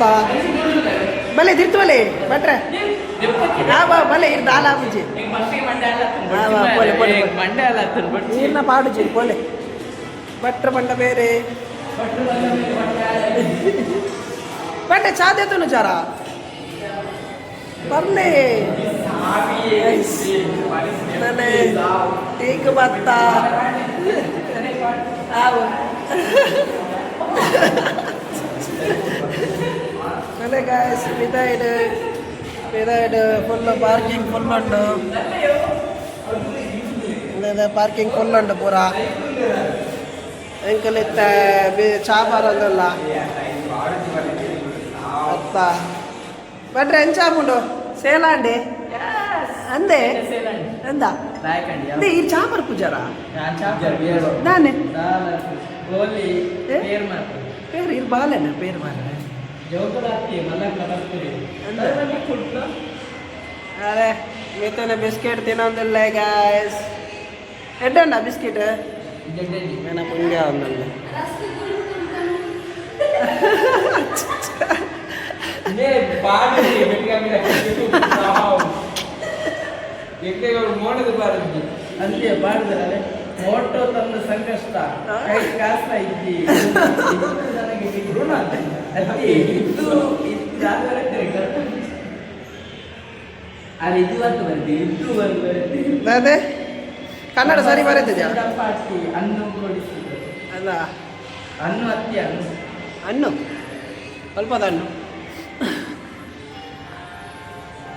ಬಾತ ಬಲೆ ತಿರ್ತವಲೆ ಬಟ್ರೆ ಬಾ ಬಲೆ ಇರ್ ದಾಲ ಆಪುಜಿ ಪೋಲೆ ಪೋಲೆ ನೀರ್ನ ಪಾಡುಜಿ ಪೋಲೆ ಭಟ್ರ ಬಂಡ ಬೇರೆ ಬಟ್ಟೆ ಚಾದೇತನು ಚಾರ ಬರ್ಲೆ ನನೆ ಟೀಕ್ ಬತ್ತ ನನೆ ಗಾಯ್ಸ್ ವಿದೈಡ್ ಫುಲ್ ಪಾರ್ಕಿಂಗ್ ಫುಲ್ ಉಂಟು ಪಾರ್ಕಿಂಗ್ ಫುಲ್ ಉಂಟು ಪೂರ ಎಂಕಲಿತ್ತ ಚಾಪಾರ ಅಂದಲ್ಲ ಅತ್ತ ಬಟ್ರೆ ಎಂಚಾಪುಂಡು ಸೇಲಾಂಡೆ ಅಂದೆ ಎಂದ ಅಂದೆ ಈ ಚಾಪರ್ ಪೂಜಾರ ನಾನೇ పేరు ఇది బాగాలేనా పేరు బాగా అరే మీతోనే బిస్కెట్ తినందులే గాయస్ ఎడ్డండి ఆ బిస్కెట్ నేను పుంగా ఉందండి ಅಂತೆ ಬಾಡಿದ್ರೆ ಫೋಟೋ ತಂದ ಸಂಕಷ್ಟ ಕೈ ಕಾಸ ಇದ್ದಿ ಅದೇ ಕನ್ನಡ ಸರಿ ಬರೀತಿದ್ಯಾ ಅನ್ನು ಕೊಡಿಸಿದ್ರು ಅಲ್ಲ ಅನ್ನು ಅತ್ತಿ ಹಣ್ಣು ಸ್ವಲ್ಪದ ಹಣ್ಣು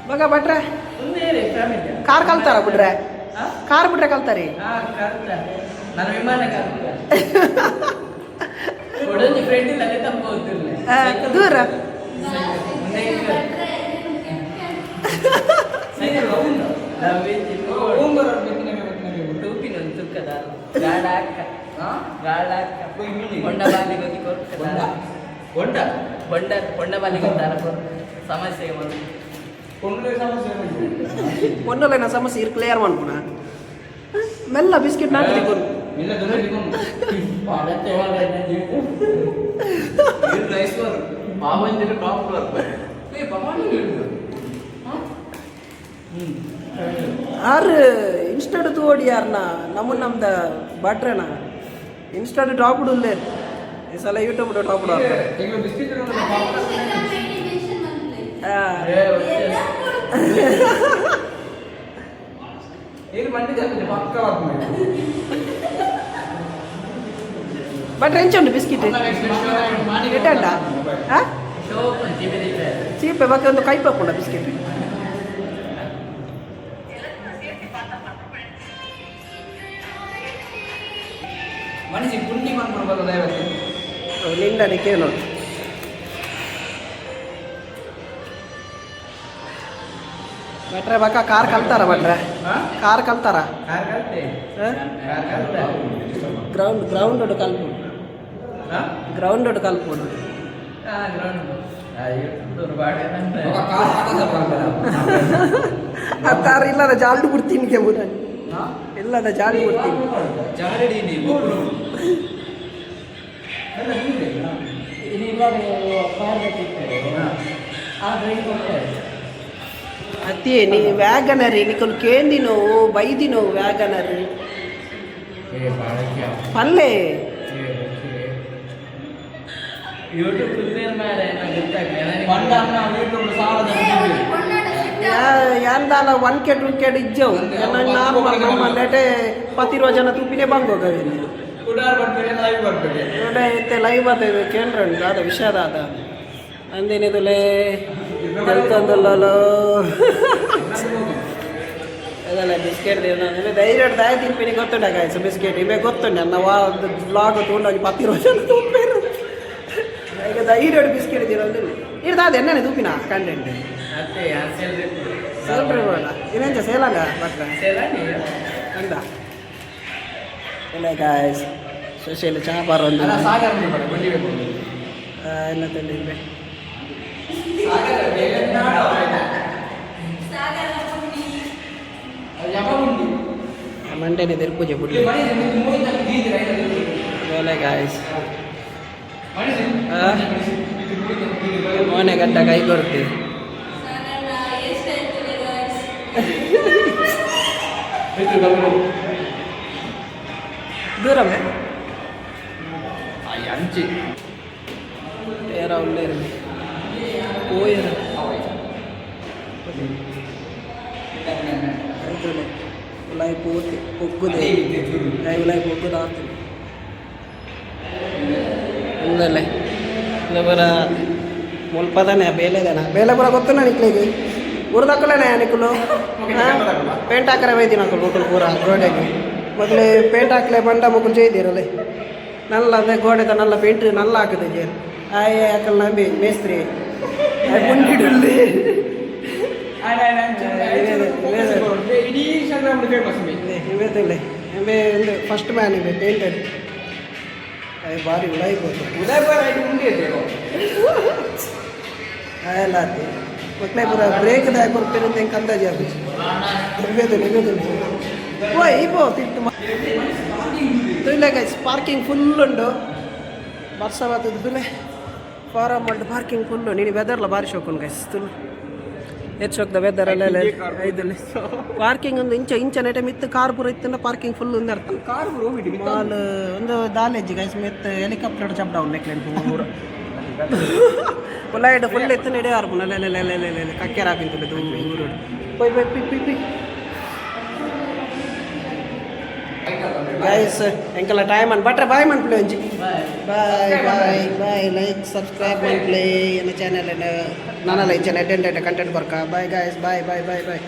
ಮಗ ಭಟ್ರೆ ಕಾರ್ ಕಲ್ತಾರ ಬಿಡ್ರೆ ಕಾರ್ ಬಿಟ್ರೆ ಕಲ್ತಾರಿ ನನ್ನ ವಿಮಾನ ಫ್ರೆಂಡ್ ಇಲ್ಲ ದೂರ ಸಮಸ್ಯೆ పొన్నులైన సమస్య ఇది క్లియర్ అనుకున్నా మెల్ల బిస్కెట్ నాకు దిగును ಆರು ಇನ್ಸ್ಟೆಡ್ ತೋಡಿ ಯಾರನ್ನ ನಮ್ಮದ ಬಾಟ್ರೇನ ಇನ್ಸ್ಟೆಡ್ ಟಾಪ್ ಉಳ್ಳೇ ಈ ಸಲ ಯೂಟ್ಯೂಬ್ ಟಾಪ್ బట్ ఎంచండి బిస్కెట్ ఎట్టండ చీపే బాకి ಒಂದು ಕೈ ಪಾಕೊಂಡ ಬಿಸ್ಕೆಟ್ ಮನುಷ್ಯ ಪುಂಡಿ ಮಾಡ್ಕೊಂಡು ನಿಂಡನಿಕೇನು ಭಟ್ರೆ ಬಕ್ಕ ಕಾರ್ ಕಲ್ತಾರ ಭಟ್ರೆ ಕಾರ್ ಕಲ್ತಾರ ಗ್ರೌಂಡ್ ಕಲ್ಪುಡು ಗ್ರೌಂಡ್ ಕಲ್ಪುಡು ಅತ್ತಾರ ಇಲ್ಲದ ಜಾಲ್ಡು ಬಿಡ್ತೀನಿ ಕೆಂಬುದನ್ನು ಇಲ್ಲದ ಜಾಲಿ ಬಿಡ್ತೀನಿ ಅದೇ ನೀ ವ್ಯಾಗನರಿ ನಿಕಲು ಕೇಂದಿ ನೋವು ಬೈದಿ ನೋವು ವ್ಯಾಗನರಿ ಪಲ್ಲೆ ಯಾಂದಾಲ 1K 2K ಇಜ್ಜವು ನಾರ್ಮಲ್ ನಮ್ಮ ನೆಟೆ ಪತಿ ರೋಜನ ತುಪ್ಪಿನೇ ಬಂಗೋಗವೆ ಇತ್ತೆ ಲೈವ್ ಬರ್ತದೆ ಕೇಂದ್ರ ಅದ ವಿಷಯದ ಅದ ಅಂದೇನಿದುಲೇ ಕಲ್ತಂದಲ್ಲೋ ಅದಲ್ಲ ಬಿಸ್ಕೆಟ್ ಧೈರ್ಯ ದಾಯ ತಿಂಪಿನಿ ಗೊತ್ತುಂಡ ಗಾಯ್ಸು ಬಿಸ್ಕೆಟ್ ಇವೇ ಗೊತ್ತುಂಡ ನನ್ನ ಬ್ಲಾಗ್ ತೊಗೊಂಡೋಗಿ 10 ರೋಜನ ತುಪ್ಪಿರು ಈಗ ಧೈರ್ಯ ಬಿಸ್ಕೆಟ್ ಇರೋದಿಲ್ಲ ಇರ್ದಾದ ಎಣ್ಣೆ ತುಪ್ಪಿನ ಕಂಟೆಂಟ್ ಸೇಲ್ರಿ ಬೇಡ ಇವೇಂಚ ಸೇಲಂಗ ಭಟ್ರೆ ಅಂದ ಇಲ್ಲ ಗಾಯ್ಸ್ ಸೊಸೆಯಲ್ಲಿ ಚಾಪಾರ ಒಂದು ಎಲ್ಲ ತಂದಿದ್ದೆ ಮಂಟೇನೆ ತಿರುಪೂಜೆ ಬಿಡ್ಲಿ ಗಾಯ್ಸ್ ಮೋನೆ ಗಂಟ ಕೈ ಕೊಡ್ತೀವಿ ದೂರ ಅಂಚಿ era uller పోయారు రైతులే ఉలాయి పోతే పొగ్గుదే ఉలాయి పొగ్గు దాస్తుంది ఉందలే ಬರ ಮುಲ್ಪದನೆ ಬೇಲೆ ಬರ ಗೊತ್ತು ನಿಕ್ಲಿಗೆ ಊರು ತಕ್ಕಲೇನೆ ನಿಕ್ಕಲು ಪೇಂಟ್ ಹಾಕರೆ ಬೈದಿ ನಕ್ಕಲು ಮುಕ್ಕಲು ಪೂರ ಗೋಡೆಗೆ ಮೊದಲೇ ಪೇಂಟ್ ಹಾಕಲೆ ಬಂಡ ಮುಕ್ಕಲು ചെയ്തിರല്ലേ ನಲ್ಲ ಅದೇ ಗೋಡೆದ ನಲ್ಲ ಪೇಂಟ್ ನಲ್ಲ ಹಾಕಿದೆ ಜೇರು ಆಯ್ ಹಾಕಲ್ ನಂಬಿ ಮೇಸ್ತ್ರಿ ಮುಂದಿಡಲ್ಲಿ ಇವೇದಿಲ್ಲ ಇವೆ ಒಂದು ಫಸ್ಟ್ ಮ್ಯಾನ್ ಇವೆ ಪೇಂಟೆಡ್ ಭಾರಿ ಉಡಾಯಿಬೋದು ಎಲ್ಲ ಆಯ್ತು ಮಕ್ಕಳೇ ಪೂರ ಬ್ರೇಕ್ ದಾಯ ಕೊಡ್ತಿರೋದು ಹೆಂಗೆ ಅಂದಾಜು ಆಗುತ್ತೆ ಇವೇದಿಲ್ಲ ಓ ಇಬೋ ತಿಟ್ಟು ತುಲೆ ಗೈಸ್ ಪಾರ್ಕಿಂಗ್ ಫುಲ್ ಉಂಟು ವರ್ಷ ಬರ್ತದೆ ತುಲೆ ಫಾರಮ್ ಉಂಟು ಪಾರ್ಕಿಂಗ್ ಫುಲ್ಲು ನೀನು ವೆದರ್ಲ ಭಾರಿ ಶೋಕುನ್ ಗೈಸ್ ತುಳು ಹೆಚ್ಚು ಹೋಗ್ದ ವೆದರ್ ಅಲ್ಲೆಲ್ಲ ಐದಲ್ಲಿ ಪಾರ್ಕಿಂಗ್ ಒಂದು ಇಂಚ ನೆಟೆ ಮಿತ್ತು ಕಾರ್ ಪೂರ ಇತ್ತು ಪಾರ್ಕಿಂಗ್ ಫುಲ್ ಒಂದು ಅರ್ಥ ಕಾರ್ ಮಾಲ್ ಒಂದು ದಾಲೇಜ್ ಗೈಸ್ ಮಿತ್ತು ಹೆಲಿಕಾಪ್ಟರ್ ಚಪ್ ಡೌನ್ ಲೆಕ್ಕ ಪೂರ ಲೈಟ್ ಫುಲ್ ಇತ್ತು ನಡೆಯಾರು ಪುನಃ ಕಕ್ಕೆರ ಹಾಕಿಂತಲ್ಲ ದೂರ ಪೊಯ್ ಪೊಯ್ ಪಿ ಪಿ ಪಿ ಗೈಸ್ ಎಂಕಲ್ಲ ಟೈಮ್ ಅನ್ ಬಟ್ರೆ ಬಾಯ್ ಮನ್ಪ್ಲೆ ಒಂಜಿ bye bye bye like subscribe ಮನ್ಪ್ಲೆ ನನ್ನ ಚಾನಲ್ ನನ್ನಲ್ಲ ಇಂಚನೆ ಅಟೆಂಡ್ ಕಂಟೆಂಟ್ ಬರ್ಕ bye guys bye bye bye ಬಾಯ್